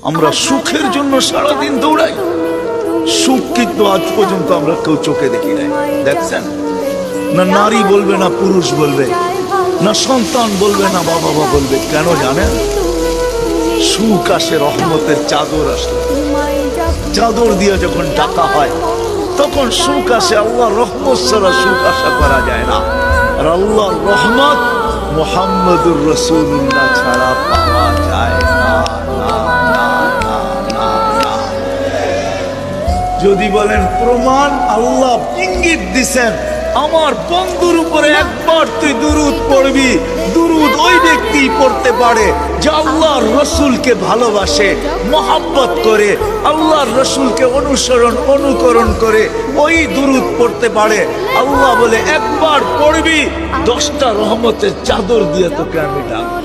আমরা সুখের জন্য সারাদিন দৌড়াই, সুখ কিন্তু আজ পর্যন্ত আমরা কেউ চোখে দেখি নাই। দেখছেন না, নারী বলবে না পুরুষ বলবে, না সন্তান বলবে না বাবা মা বলবে। কেন জানেন? সুখ আসে রহমতের চাদর আসলে, চাদর দিয়ে যখন ডাকা হয় তখন সুখ আসে। আল্লাহর রহমত ছাড়া সুখ আশা করা যায় না। আর আল্লাহর রহমত মুহাম্মদুর রাসূলুল্লাহ ছাড়া পাওয়া যায় না। যদি বলেন প্রমাণ, আল্লাহ ইঙ্গিত দিছেন, আমার বন্ধুর উপরে একবার তুই দুরূদ পড়বি, দুরূদ ওই ব্যক্তি পড়তে পারে যে আল্লাহর রসুলকে ভালোবাসে, মহব্বত করে, আল্লাহর রসুলকে অনুকরণ করে ওই দুরূদ পড়তে পারে। আল্লাহ বলে একবার পড়বি, 10টা রহমতের চাদর দিয়ে তোকে আমি ডাকবো।